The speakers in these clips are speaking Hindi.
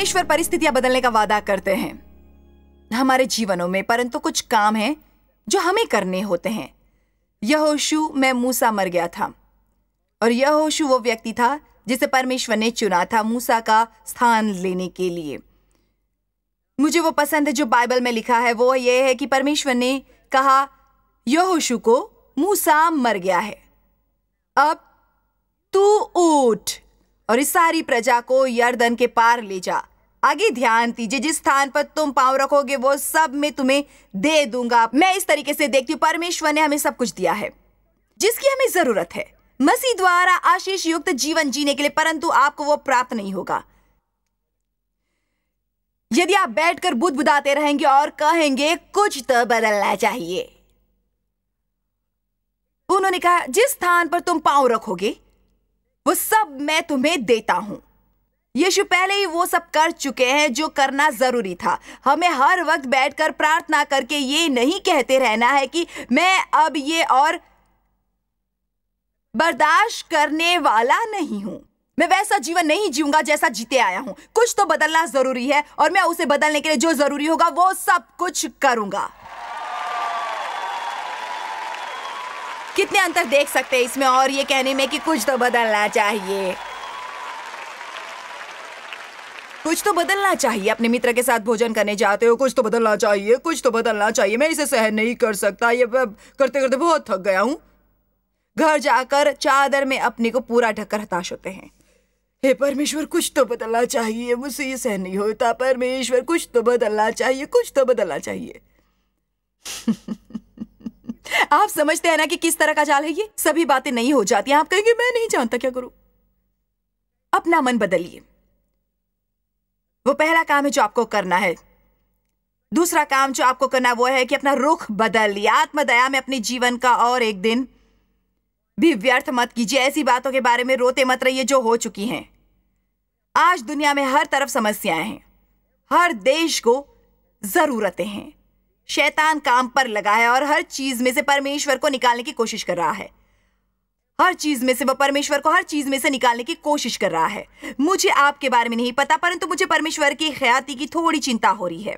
परमेश्वर परिस्थितियां बदलने का वादा करते हैं हमारे जीवनों में, परंतु कुछ काम हैं जो हमें करने होते हैं। यहोशू में मूसा मर गया था और यहोशू वो व्यक्ति था जिसे परमेश्वर ने चुना था मूसा का स्थान लेने के लिए। मुझे वो पसंद है जो बाइबल में लिखा है, वो ये है कि परमेश्वर ने कहा यहोशू को, मूसा मर गया है, अब तू उठ और इस सारी प्रजा को यरदन के पार ले जा। आगे ध्यान दीजिए, जिस स्थान पर तुम पांव रखोगे वो सब मैं तुम्हें दे दूंगा। मैं इस तरीके से देखती हूँ, परमेश्वर ने हमें सब कुछ दिया है जिसकी हमें जरूरत है मसीह द्वारा आशीष युक्त जीवन जीने के लिए, परंतु आपको वो प्राप्त नहीं होगा यदि आप बैठकर बुदबुदाते रहेंगे और कहेंगे कुछ तो बदलना चाहिए। उन्होंने कहा जिस स्थान पर तुम पांव रखोगे वो सब मैं तुम्हें देता हूं। यीशु पहले ही वो सब कर चुके हैं जो करना जरूरी था। हमें हर वक्त बैठकर प्रार्थना करके ये नहीं कहते रहना है कि मैं अब ये और बर्दाश्त करने वाला नहीं हूं, मैं वैसा जीवन नहीं जीऊंगा जैसा जीते आया हूं। कुछ तो बदलना जरूरी है और मैं उसे बदलने के लिए जो जरूरी होगा वो सब कुछ करूंगा। कितने अंतर देख सकते हैं इसमें और ये कहने में कि कुछ तो बदलना चाहिए, कुछ तो बदलना चाहिए। अपने मित्र के साथ भोजन करने जाते हो, कुछ तो बदलना चाहिए, कुछ तो बदलना चाहिए, मैं इसे सहन नहीं कर सकता, ये करते करते बहुत थक गया हूं। घर जाकर चादर में अपने को पूरा ढककर हताश होते हैं। हे परमेश्वर कुछ तो बदलना चाहिए, मुझसे ये सहन नहीं होता। परमेश्वर कुछ तो बदलना चाहिए, कुछ तो बदलना चाहिए। आप समझते हैं ना कि किस तरह का जाल है ये? सभी बातें नहीं हो जाती। आप कहेंगे मैं नहीं जानता क्या करूं। अपना मन बदलिए, वो पहला काम है जो आपको करना है। दूसरा काम जो आपको करना वो है कि अपना रुख बदलिए। आत्मदया में अपने जीवन का और एक दिन भी व्यर्थ मत कीजिए। ऐसी बातों के बारे में रोते मत रहिए जो हो चुकी हैं। आज दुनिया में हर तरफ समस्याएं हैं, हर देश को जरूरतें हैं। शैतान काम पर लगा है और हर चीज में से परमेश्वर को निकालने की कोशिश कर रहा है। हर चीज में से वो परमेश्वर को हर चीज में से निकालने की कोशिश कर रहा है। मुझे आपके बारे में नहीं पता, परंतु मुझे परमेश्वर की ख्याति की थोड़ी चिंता हो रही है।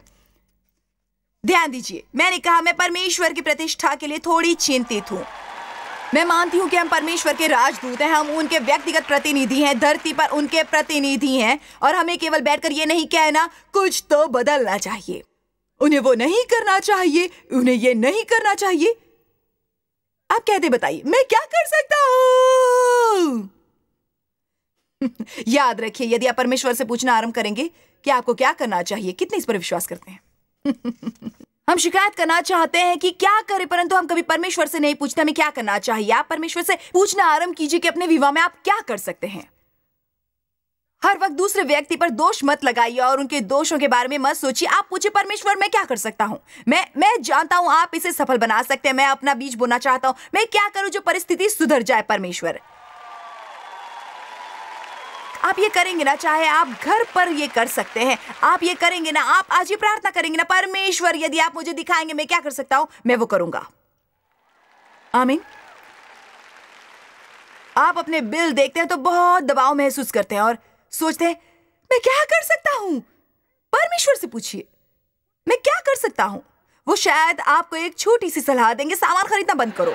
ध्यान दीजिए, मैंने कहा मैं परमेश्वर की प्रतिष्ठा के लिए थोड़ी चिंतित हूं। मैं मानती हूं कि हम परमेश्वर के राजदूत हैं, हम उनके व्यक्तिगत प्रतिनिधि हैं, धरती पर उनके प्रतिनिधि हैं, और हमें केवल बैठकर ये नहीं कहना कुछ तो बदलना चाहिए, उन्हें वो नहीं करना चाहिए, उन्हें ये नहीं करना चाहिए। आप कहते बताइए मैं क्या कर सकता हूं? याद रखिए, यदि आप परमेश्वर से पूछना आरंभ करेंगे कि आपको क्या करना चाहिए, कितने इस पर विश्वास करते हैं? हम शिकायत करना चाहते हैं कि क्या करें, परंतु हम कभी परमेश्वर से नहीं पूछते हमें क्या करना चाहिए। आप परमेश्वर से पूछना आरंभ कीजिए कि अपने विवाह में आप क्या कर सकते हैं। हर वक्त दूसरे व्यक्ति पर दोष मत लगाइए और उनके दोषों के बारे में मत सोचिए। आप पूछिए परमेश्वर मैं क्या कर सकता हूं? मैं जानता हूं आप इसे सफल बना सकते हैं। मैं अपना बीज बोना चाहता हूं। मैं क्या करूं जो परिस्थिति सुधर जाए? परमेश्वर, आप ये करेंगे ना, चाहे आप घर पर ये कर सकते हैं, आप ये करेंगे ना, आप आज ये प्रार्थना करेंगे ना, परमेश्वर यदि आप मुझे दिखाएंगे मैं क्या कर सकता हूं, मैं वो करूंगा। आमीन। आप अपने बिल देखते हैं तो बहुत दबाव महसूस करते हैं और सोचते हैं मैं क्या कर सकता हूं? परमेश्वर से पूछिए मैं क्या कर सकता हूं। वो शायद आपको एक छोटी सी सलाह देंगे, सामान खरीदना बंद करो।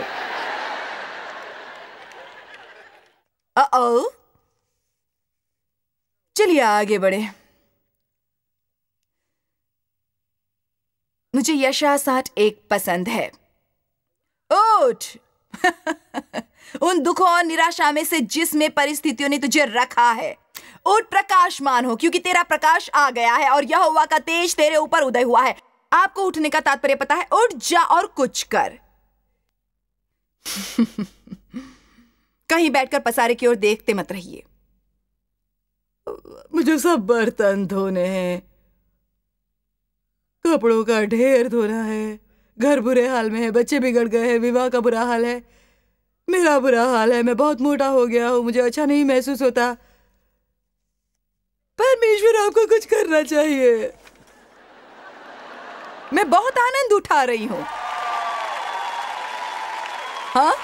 चलिए आगे बढ़े। मुझे यशायाह 60:1 पसंद है। उठ उन दुखों और निराशा में से जिसमें परिस्थितियों ने तुझे रखा है, उठ प्रकाशमान हो, क्योंकि तेरा प्रकाश आ गया है और यहोवा का तेज तेरे ऊपर उदय हुआ है। आपको उठने का तात्पर्य पता है? उठ जा और कुछ कर। कहीं बैठकर पसारे की ओर देखते मत रहिए। मुझे सब बर्तन धोने हैं, कपड़ों का ढेर धोना है, घर बुरे हाल में है, बच्चे बिगड़ गए हैं, विवाह का बुरा हाल है, मेरा बुरा हाल है, मैं बहुत मोटा हो गया हूं, मुझे अच्छा नहीं महसूस होता। परमेश्वर आपको कुछ करना चाहिए। मैं बहुत आनंद उठा रही हूं। हाँ,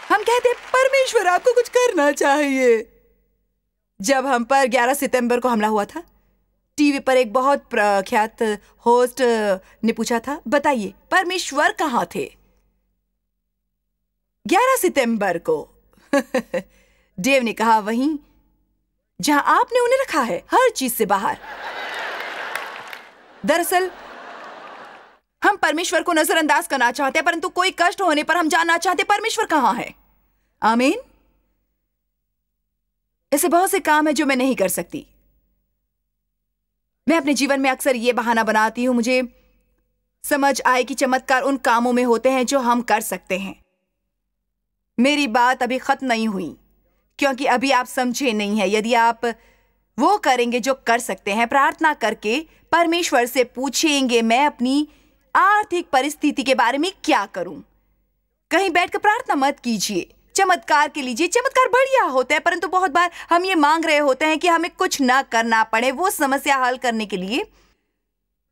हम कहते परमेश्वर आपको कुछ करना चाहिए। जब हम पर 11 सितंबर को हमला हुआ था, टीवी पर एक बहुत प्रख्यात होस्ट ने पूछा था, बताइए परमेश्वर कहाँ थे 11 सितंबर को? डेव ने कहा, वहीं जहां आपने उन्हें रखा है, हर चीज से बाहर। दरअसल हम परमेश्वर को नजरअंदाज करना चाहते हैं, परंतु कोई कष्ट होने पर हम जानना चाहते परमेश्वर कहां है। आमीन। ऐसे बहुत से काम है जो मैं नहीं कर सकती। मैं अपने जीवन में अक्सर ये बहाना बनाती हूं, मुझे समझ आए कि चमत्कार उन कामों में होते हैं जो हम कर सकते हैं। मेरी बात अभी खत्म नहीं हुई, क्योंकि अभी आप समझे नहीं है। यदि आप वो करेंगे जो कर सकते हैं, प्रार्थना करके परमेश्वर से पूछेंगे, मैं अपनी आर्थिक परिस्थिति के बारे में क्या करूं। कहीं बैठकर प्रार्थना मत कीजिए, चमत्कार के लीजिए। चमत्कार बढ़िया होता है, परंतु बहुत बार हम ये मांग रहे होते हैं कि हमें कुछ ना करना पड़े वो समस्या हल करने के लिए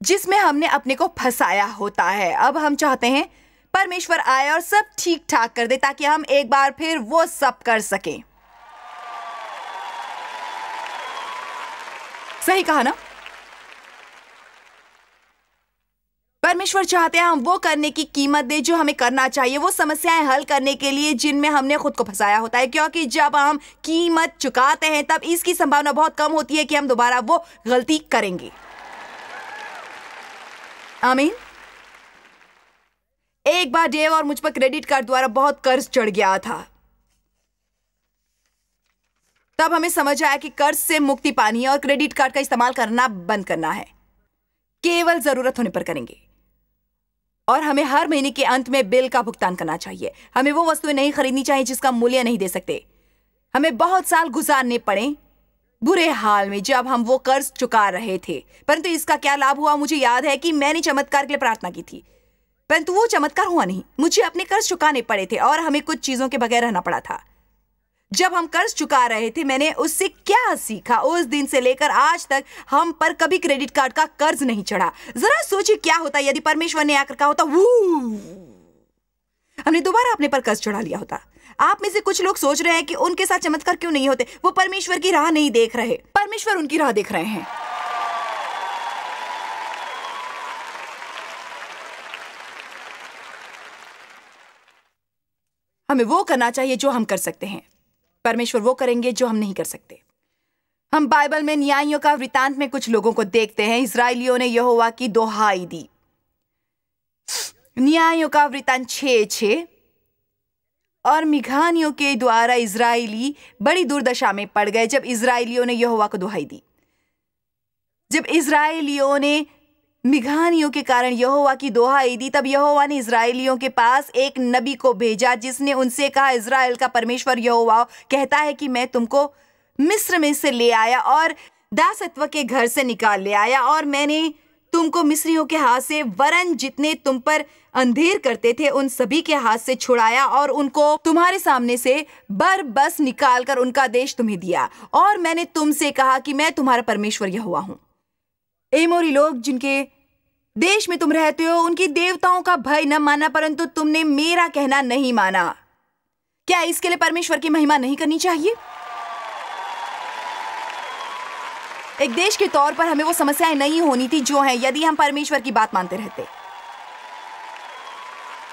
जिसमें हमने अपने को फंसाया होता है। अब हम चाहते हैं परमेश्वर आए और सब ठीक ठाक कर दे, ताकि हम एक बार फिर वो सब कर सकें। सही कहा ना? परमेश्वर चाहते हैं हम वो करने की कीमत दे जो हमें करना चाहिए, वो समस्याएं हल करने के लिए जिनमें हमने खुद को फंसाया होता है, क्योंकि जब हम कीमत चुकाते हैं तब इसकी संभावना बहुत कम होती है कि हम दोबारा वो गलती करेंगे। आमीन। एक बार डेव और मुझ पर क्रेडिट कार्ड द्वारा बहुत कर्ज चढ़ गया था। तब हमें समझ आया कि कर्ज से मुक्ति पानी है और क्रेडिट कार्ड का इस्तेमाल करना बंद करना है। केवल जरूरत होने पर करेंगे। और हमें हर महीने के अंत में बिल का भुगतान करना चाहिए। हमें वो वस्तुएं नहीं खरीदनी चाहिए जिसका मूल्य नहीं दे सकते। हमें बहुत साल गुजारने पड़े बुरे हाल में जब हम वो कर्ज चुका रहे थे, परंतु इसका क्या लाभ हुआ? मुझे याद है कि मैंने चमत्कार के लिए प्रार्थना की थी, परंतु वो चमत्कार हुआ नहीं। मुझे अपने कर्ज चुकाने पड़े थे और हमें कुछ चीजों के बगैर रहना पड़ा था। जब हम कर्ज चुका रहे थे, मैंने उससे क्या सीखा? उस दिन से लेकर आज तक हम पर कभी क्रेडिट कार्ड का कर्ज नहीं चढ़ा। जरा सोचिए क्या होता यदि परमेश्वर ने आकर कहा होता, हमने दोबारा अपने पर कर्ज चढ़ा लिया होता। आप में से कुछ लोग सोच रहे हैं कि उनके साथ चमत्कार क्यों नहीं होते। वो परमेश्वर की राह नहीं देख रहे, परमेश्वर उनकी राह देख रहे हैं। हमें वो करना चाहिए जो हम कर सकते हैं। परमेश्वर वो करेंगे जो हम नहीं कर सकते। हम बाइबल में न्यायियों का वृतांत में कुछ लोगों को देखते हैं। इजरायलियों ने यहोवा की दोहाई दी। न्यायियों का वृतांत 6:6। और मिघानियों के द्वारा इजरायली बड़ी दुर्दशा में पड़ गए जब इजरायलियों ने यहोवा को दुहाई दी। जब इजरायलियों ने मिघानियों के कारण यहोवा की दोहाई दी, तब यहोवा ने इजरायलियों के पास एक नबी को भेजा जिसने उनसे कहा, इजराइल का परमेश्वर यहोवा कहता है कि मैं तुमको मिस्र में से ले आया और दासत्व के घर से निकाल ले आया, और मैंने तुमको मिस्रियों के हाथ से, वरन जितने तुम पर अंधेर करते थे उन सभी के हाथ से छुड़ाया, और उनको तुम्हारे सामने से बरबस निकाल कर उनका देश तुम्हें दिया। और मैंने तुमसे कहा कि मैं तुम्हारा परमेश्वर यहोवा हूं। एमोरी लोग जिनके देश में तुम रहते हो, उनकी देवताओं का भय न माना, परंतु तुमने मेरा कहना नहीं माना। क्या इसके लिए परमेश्वर की महिमा नहीं करनी चाहिए? एक देश के तौर पर हमें वो समस्याएं नहीं होनी थी जो हैं, यदि हम परमेश्वर की बात मानते रहते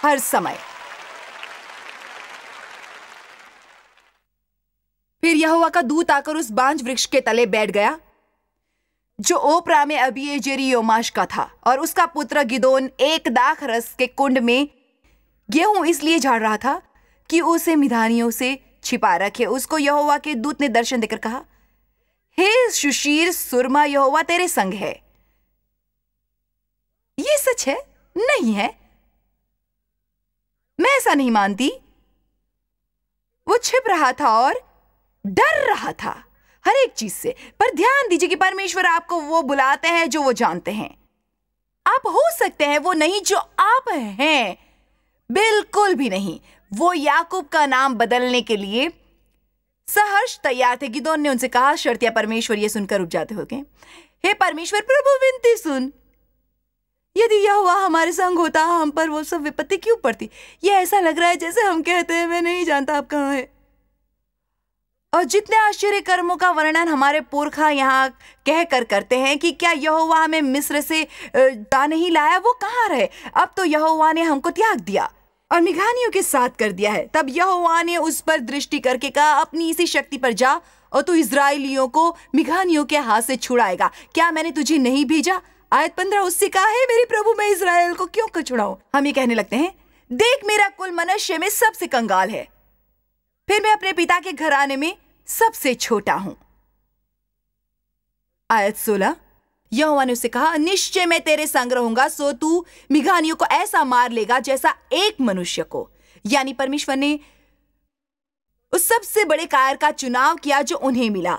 हर समय। फिर यहोवा का दूत आकर उस बांज वृक्ष के तले बैठ गया जो ओप्रा में अबीएजेरी योमाश का था, और उसका पुत्र गिदोन एक दाख रस के कुंड में गेहूं इसलिए झाड़ रहा था कि उसे मिधानियों से छिपा रखे। उसको यहोवा के दूत ने दर्शन देकर कहा, हे सुशीर सुरमा, यहोवा तेरे संग है। ये सच है? नहीं है, मैं ऐसा नहीं मानती। वो छिप रहा था और डर रहा था हर एक चीज से। पर ध्यान दीजिए कि परमेश्वर आपको वो बुलाते हैं जो वो जानते हैं। आप हो सकते हैं वो नहीं जो आप हैं, बिल्कुल भी नहीं। वो याकूब का नाम बदलने के लिए सहर्ष तैयार थे। गिदोन ने उनसे कहा, शर्तिया परमेश्वर, ये सुनकर रुक जाते होगे। हे परमेश्वर प्रभु, विनती सुन। यदि यहोवा हमारे संग होता, हम पर वो सब विपत्ति क्यों पड़ती? ये ऐसा लग रहा है जैसे हम कहते हैं, मैं नहीं जानता आप कहां है। और जितने आश्चर्य कर्मों का वर्णन हमारे पुरखा यहाँ कह कर करते हैं कि क्या यहोवा हमें मिस्र से नहीं लाया, वो कहाँ रहे? अब तो यहोवा ने हमको त्याग दिया और मिघानियों के साथ कर दिया है। तब यहोवा ने उस पर दृष्टि करके कहा, अपनी इसी शक्ति पर जा और तू इजराइलियों को मिघानियों के हाथ से छुड़ाएगा। क्या मैंने तुझे नहीं भेजा? आयत 15 उससे कहा है, मेरे प्रभु मैं इजराइल को क्यों छुड़ाऊं? हम ये कहने लगते हैं, देख मेरा कुल मनुष्य में सबसे कंगाल है, फिर मैं अपने पिता के घराने में सबसे छोटा हूं। आयत 16, यहोवा ने उससे कहा, निश्चय मैं तेरे संग रहूंगा, सो तू मिघानियों को ऐसा मार लेगा जैसा एक मनुष्य को। यानी परमेश्वर ने उस सबसे बड़े कायर का चुनाव किया जो उन्हें मिला।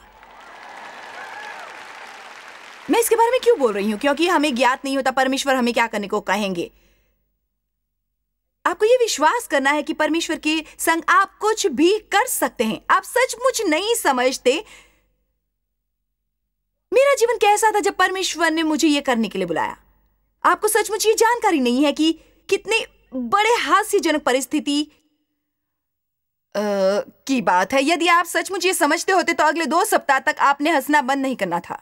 मैं इसके बारे में क्यों बोल रही हूं? क्योंकि हमें ज्ञात नहीं होता परमेश्वर हमें क्या करने को कहेंगे। आपको यह विश्वास करना है कि परमेश्वर के संग आप कुछ भी कर सकते हैं। आप सचमुच नहीं समझते मेरा जीवन कैसा था जब परमेश्वर ने मुझे यह करने के लिए बुलाया। आपको सचमुच ये जानकारी नहीं है कि कितने बड़े हास्यजनक परिस्थिति की बात है। यदि आप सचमुच ये समझते होते तो अगले 2 सप्ताह तक आपने हंसना बंद नहीं करना था।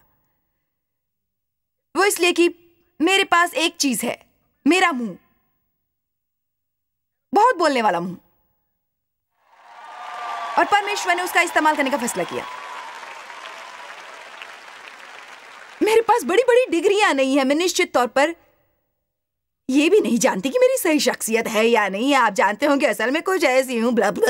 वो इसलिए कि मेरे पास एक चीज है, मेरा मुंह, बहुत बोलने वाला मुंह, और परमेश्वर ने उसका इस्तेमाल करने का फैसला किया। मेरे पास बड़ी बड़ी डिग्रियां नहीं है। मैं निश्चित तौर पर ये भी नहीं जानती कि मेरी सही शख्सियत है या नहीं। आप जानते होंगे असल में कुछ ऐसी हूं, ब्ला ब्ला।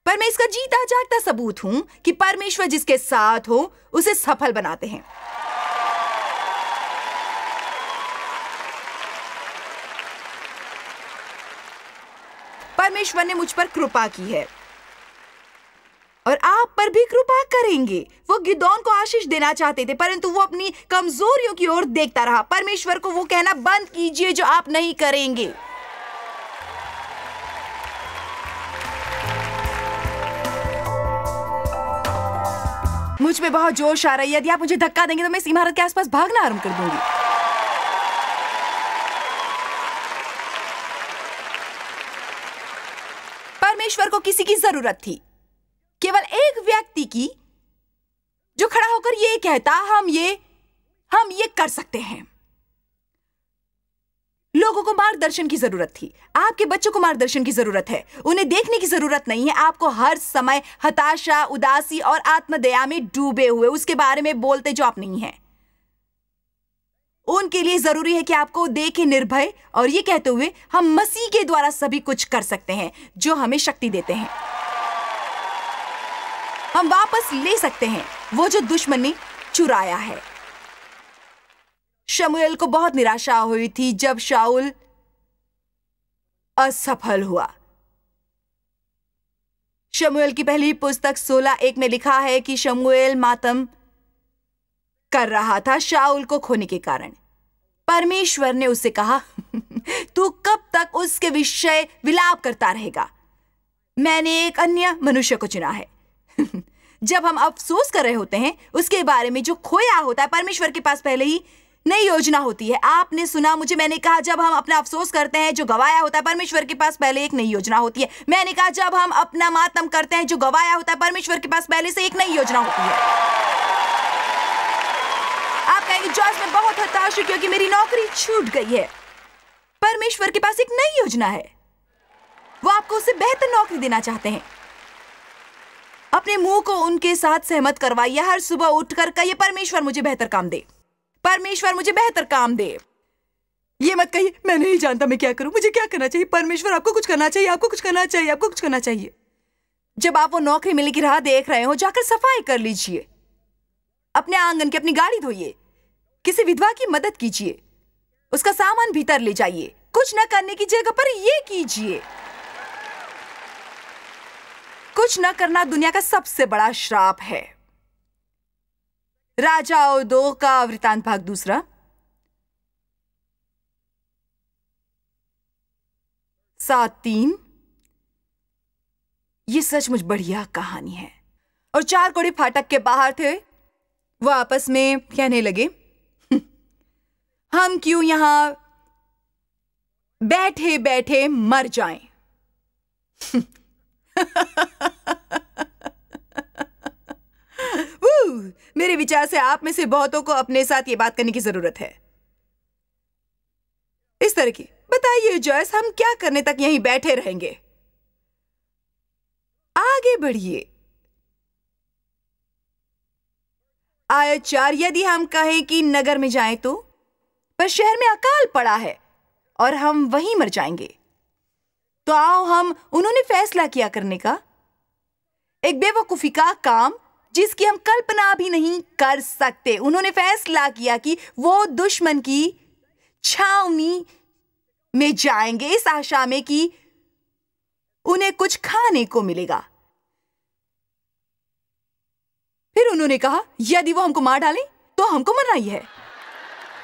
पर मैं इसका जीता जागता सबूत हूं कि परमेश्वर जिसके साथ हो उसे सफल बनाते हैं। परमेश्वर ने मुझ पर कृपा की है और आप पर भी कृपा करेंगे। वो गिदोन को आशीष देना चाहते थे, परंतु वो अपनी कमजोरियों की ओर देखता रहा। परमेश्वर को वो कहना बंद कीजिए जो आप नहीं करेंगे। मुझ में बहुत जोश आ रहा है। यदि आप मुझे धक्का देंगे तो मैं इस इमारत के आसपास भागना आरंभ कर दूंगी। परमेश्वर को किसी की जरूरत थी, केवल एक व्यक्ति की, जो खड़ा होकर ये कहता, हम ये कर सकते हैं। लोगों को मार्गदर्शन की जरूरत थी। आपके बच्चों को मार्गदर्शन की जरूरत है। उन्हें देखने की जरूरत नहीं है आपको हर समय हताशा, उदासी और आत्मदया में डूबे हुए उसके बारे में बोलते जो आप नहीं हैं। उनके लिए जरूरी है कि आपको देखे निर्भय और ये कहते हुए हम मसीह के द्वारा सभी कुछ कर सकते हैं जो हमें शक्ति देते हैं। हम वापस ले सकते हैं वो जो दुश्मन ने चुराया है। शमूएल को बहुत निराशा हुई थी जब शाऊल असफल हुआ। शमूएल की पहली पुस्तक 16:1 में लिखा है कि शमूएल मातम कर रहा था शाऊल को खोने के कारण। परमेश्वर ने उससे कहा, तू कब तक उसके विषय विलाप करता रहेगा? मैंने एक अन्य मनुष्य को चुना है। जब हम अफसोस कर रहे होते हैं उसके बारे में जो खोया होता है, परमेश्वर के पास पहले ही नई योजना होती है। आपने सुना मुझे, मैंने कहा जब हम अपना अफसोस करते हैं जो गवाया होता है, परमेश्वर के पास पहले एक नई योजना होती है। मैंने कहा जब हम अपना मातम करते हैं जो गवाया होता है, परमेश्वर के पास पहले से एक नई योजना होती है। आप कहेंगे जॉर्ज मैं बहुत हताश हूं क्योंकि मेरी नौकरी छूट गई है। परमेश्वर के पास एक नई योजना है। वो आपको उससे बेहतर नौकरी देना चाहते हैं। अपने मुंह को उनके साथ सहमत करवाइए। हर सुबह उठकर कहिए, परमेश्वर मुझे बेहतर काम दे, परमेश्वर मुझे बेहतर काम दे। ये मत कहिए मैं नहीं जानता मैं क्या करूं, मुझे क्या करना चाहिए। परमेश्वर आपको कुछ करना चाहिए, आपको कुछ करना चाहिए, आपको कुछ करना चाहिए। जब आप वो नौकरी मिलने की राह देख रहे हो, जाकर सफाई कर लीजिए, अपने आंगन की अपनी गाड़ी धोइए, किसी विधवा की मदद कीजिए, उसका सामान भीतर ले जाइए। कुछ न करने की जगह पर ये कीजिए। कुछ न करना दुनिया का सबसे बड़ा श्राप है। राजाओं 2 का वृत्तांत भाग 2 7:3। ये सचमुच बढ़िया कहानी है। और 4 कोढ़ी फाटक के बाहर थे। वो आपस में कहने लगे, हम क्यों यहां बैठे बैठे मर जाएं। मेरे विचार से आप में से बहुतों को अपने साथ ये बात करने की जरूरत है। इस तरह की, बताइए जॉयस, हम क्या करने तक यहीं बैठे रहेंगे? आगे बढ़िए। आयत 4, यदि हम कहें कि नगर में जाएं तो, पर शहर में अकाल पड़ा है और हम वहीं मर जाएंगे, तो आओ हम, उन्होंने फैसला किया करने का, एक बेवकूफी का काम जिसकी हम कल्पना भी नहीं कर सकते। उन्होंने फैसला किया कि वो दुश्मन की छावनी में जाएंगे इस आशा में कि उन्हें कुछ खाने को मिलेगा। फिर उन्होंने कहा, यदि वो हमको मार डालें तो हमको मरना ही है।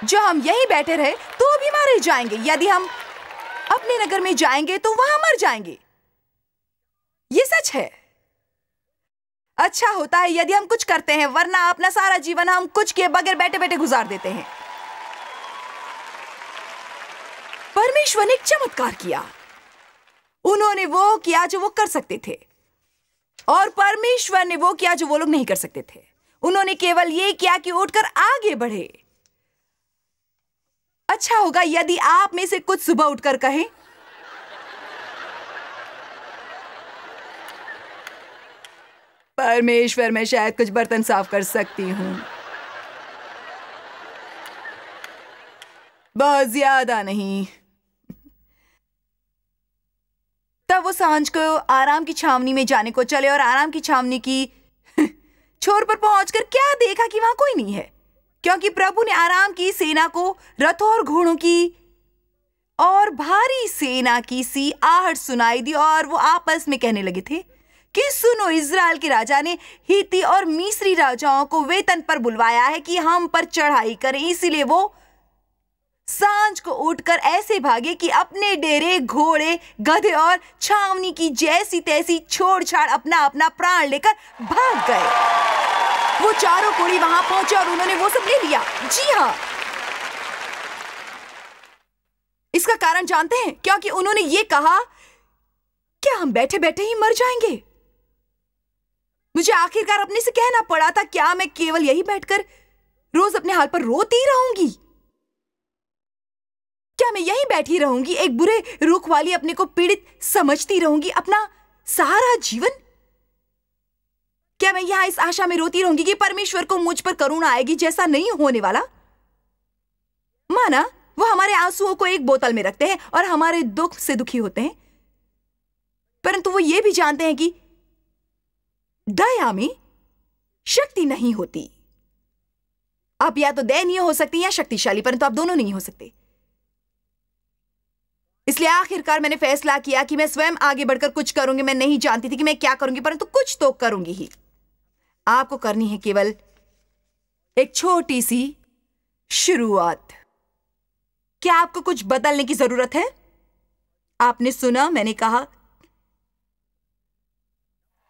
जो हम यहीं बैठे रहे तो भी मारे जाएंगे। यदि हम अपने नगर में जाएंगे तो वहां मर जाएंगे। ये सच है। अच्छा होता है यदि हम कुछ करते हैं, वरना अपना सारा जीवन हम कुछ किए बगैर बैठे बैठे गुजार देते हैं। परमेश्वर ने एक चमत्कार किया। उन्होंने वो किया जो वो कर सकते थे, और परमेश्वर ने वो किया जो वो लोग नहीं कर सकते थे। उन्होंने केवल ये किया कि उठकर आगे बढ़े। अच्छा होगा यदि आप में से कुछ सुबह उठकर कहें, परमेश्वर, मैं शायद कुछ बर्तन साफ कर सकती हूं, बहुत ज्यादा नहीं। तब वो सांझ को आराम की छावनी में जाने को चले, और आराम की छावनी की छोर पर पहुंचकर क्या देखा कि वहां कोई नहीं है, क्योंकि प्रभु ने आराम की सेना को रथों और घोड़ों की और भारी सेना की सी आहट सुनाई दी, और वो आपस में कहने लगे थे कि सुनो, इज़राइल के राजा ने हित्ती और मिस्री राजाओं को वेतन पर बुलवाया है कि हम पर चढ़ाई करें। इसीलिए वो सांझ को उठकर ऐसे भागे कि अपने डेरे, घोड़े, गधे और छावनी की जैसी तैसी छोड़ छाड़ अपना अपना प्राण लेकर भाग गए। वो चारों कोड़ी वहां पहुंचे और उन्होंने वो सब ले लिया। जी हाँ, इसका कारण जानते हैं? क्योंकि उन्होंने ये कहा, क्या हम बैठे बैठे ही मर जाएंगे? मुझे आखिरकार अपने से कहना पड़ा था, क्या मैं केवल यही बैठकर रोज अपने हाल पर रोती रहूंगी? क्या मैं यहीं बैठी रहूंगी, एक बुरे रुख वाली अपने को पीड़ित समझती रहूंगी अपना सारा जीवन? क्या मैं यहां इस आशा में रोती रहूंगी कि परमेश्वर को मुझ पर करुणा आएगी? जैसा नहीं होने वाला। माना वो हमारे आंसुओं को एक बोतल में रखते हैं और हमारे दुख से दुखी होते हैं, परंतु वो ये भी जानते हैं कि दया में शक्ति नहीं होती। आप या तो दयनीय हो सकती हैं या शक्तिशाली, परंतु आप दोनों नहीं हो सकते। इसलिए आखिरकार मैंने फैसला किया कि मैं स्वयं आगे बढ़कर कुछ करूंगी। मैं नहीं जानती थी कि मैं क्या करूंगी, परंतु कुछ तो करूंगी ही। आपको करनी है केवल एक छोटी सी शुरुआत। क्या आपको कुछ बदलने की जरूरत है? आपने सुना, मैंने कहा,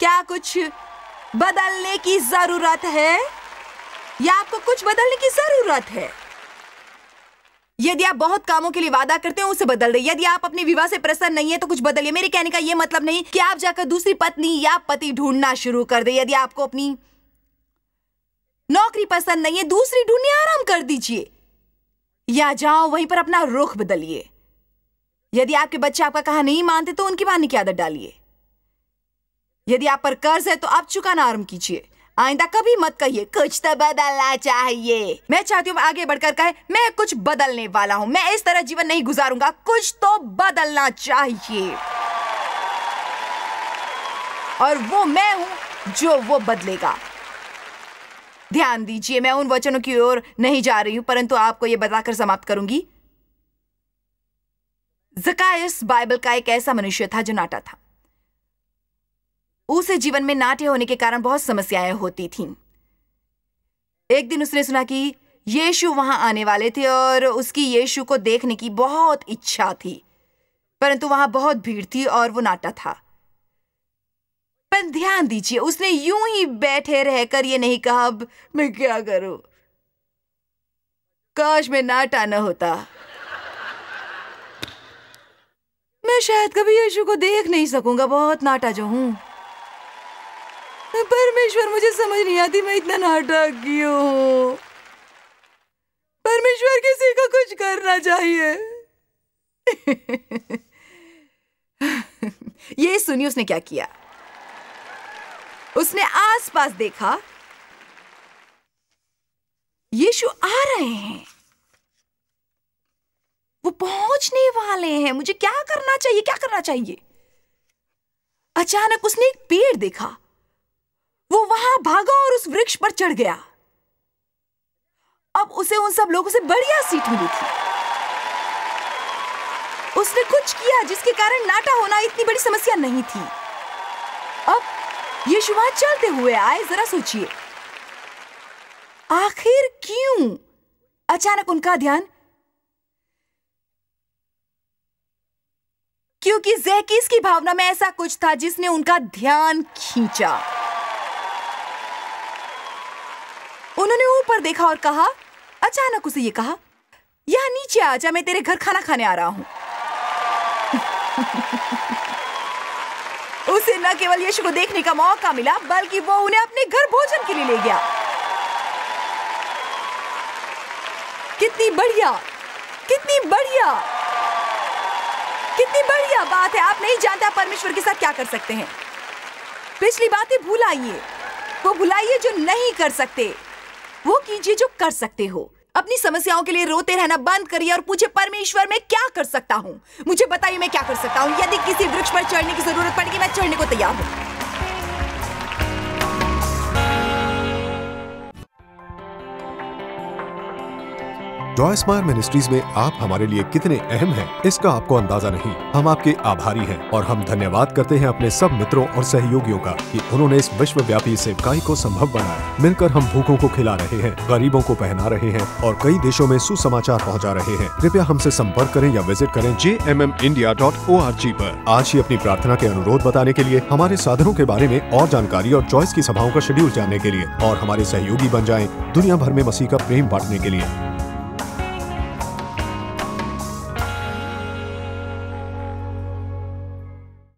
क्या कुछ बदलने की जरूरत है, या आपको कुछ बदलने की जरूरत है? यदि आप बहुत कामों के लिए वादा करते हैं, उसे बदल दें। यदि आप अपने विवाह से प्रसन्न नहीं है तो कुछ बदलिए। मेरे कहने का यह मतलब नहीं कि आप जाकर दूसरी पत्नी या पति ढूंढना शुरू कर दें। यदि आपको अपनी नौकरी पसंद नहीं है, दूसरी ढूंढने आराम कर दीजिए, या जाओ वहीं पर अपना रुख बदलिए। यदि आपके बच्चे आपका कहा नहीं मानते तो उनकी मानने की आदत डालिए। यदि आप पर कर्ज है तो आप चुकाना आरंभ कीजिए। आइंदा कभी मत कहिए कुछ तो बदलना चाहिए। मैं चाहती हूँ आगे बढ़कर कहे, मैं कुछ बदलने वाला हूं, मैं इस तरह जीवन नहीं गुजारूंगा, कुछ तो बदलना चाहिए। और वो मैं हूं जो वो बदलेगा। ध्यान दीजिए, मैं उन वचनों की ओर नहीं जा रही हूं, परंतु आपको यह बताकर समाप्त करूंगी। ज़कायस बाइबल का एक ऐसा मनुष्य था जो नाटा था। उसे जीवन में नाटे होने के कारण बहुत समस्याएं होती थीं। एक दिन उसने सुना कि यीशु वहां आने वाले थे और उसकी यीशु को देखने की बहुत इच्छा थी, परंतु वहां बहुत भीड़ थी और वो नाटा था। पर ध्यान दीजिए, उसने यूं ही बैठे रहकर ये नहीं कहा, अब मैं क्या करूं, काश मैं नाटा न होता। मैं शायद कभी यीशु को देख नहीं सकूंगा, बहुत नाटा जो हूं। परमेश्वर, मुझे समझ नहीं आती मैं इतना नाटक क्यों हूं। परमेश्वर, किसी को कुछ करना चाहिए। ये सुनिए उसने क्या किया। उसने आसपास देखा, यीशु आ रहे हैं, वो पहुंचने वाले हैं, मुझे क्या करना चाहिए, क्या करना चाहिए। अचानक उसने एक पेड़ देखा, वो वहां भागा और उस वृक्ष पर चढ़ गया। अब उसे उन सब लोगों से बढ़िया सीट मिली थी। उसने कुछ किया जिसके कारण नाटा होना इतनी बड़ी समस्या नहीं थी। अब यीशु वहां चलते हुए आए। जरा सोचिए, आखिर क्यों अचानक उनका ध्यान? क्योंकि ज़ेकिस की भावना में ऐसा कुछ था जिसने उनका ध्यान खींचा। उन्होंने ऊपर देखा और कहा, अचानक उसे ये कहा, यहां नीचे आजा, मैं तेरे घर खाना खाने आ रहा हूं। उसे न केवल यीशु को देखने का मौका मिला, बल्कि वो उन्हें अपने घर भोजन के लिए ले गया। कितनी बढ़िया, कितनी बढ़िया, कितनी बढ़िया बात है। आप नहीं जानते आप परमेश्वर के साथ क्या कर सकते हैं। पिछली बातें भुलाइए, वो भुलाइए जो नहीं कर सकते, वो कीजिए जो कर सकते हो। अपनी समस्याओं के लिए रोते रहना बंद करिए और पूछे, परमेश्वर मैं क्या कर सकता हूं, मुझे बताइए मैं क्या कर सकता हूं। यदि किसी वृक्ष पर चढ़ने की जरूरत पड़ेगी, मैं चढ़ने को तैयार हूं। जॉय स्माइल मिनिस्ट्रीज में आप हमारे लिए कितने अहम हैं, इसका आपको अंदाजा नहीं। हम आपके आभारी हैं और हम धन्यवाद करते हैं अपने सब मित्रों और सहयोगियों का कि उन्होंने इस विश्वव्यापी सेवकाई को संभव बनाया। मिलकर हम भूखों को खिला रहे हैं, गरीबों को पहना रहे हैं और कई देशों में सुसमाचार पहुंचा रहे हैं। कृपया हमसे संपर्क करें या विजिट करें jmmindia.org पर। आज ही अपनी प्रार्थना के अनुरोध बताने के लिए, हमारे साधनों के बारे में और जानकारी और जॉयस की सभाओं का शेड्यूल जानने के लिए और हमारे सहयोगी बन जाएं दुनिया भर में मसीह का प्रेम बांटने के लिए।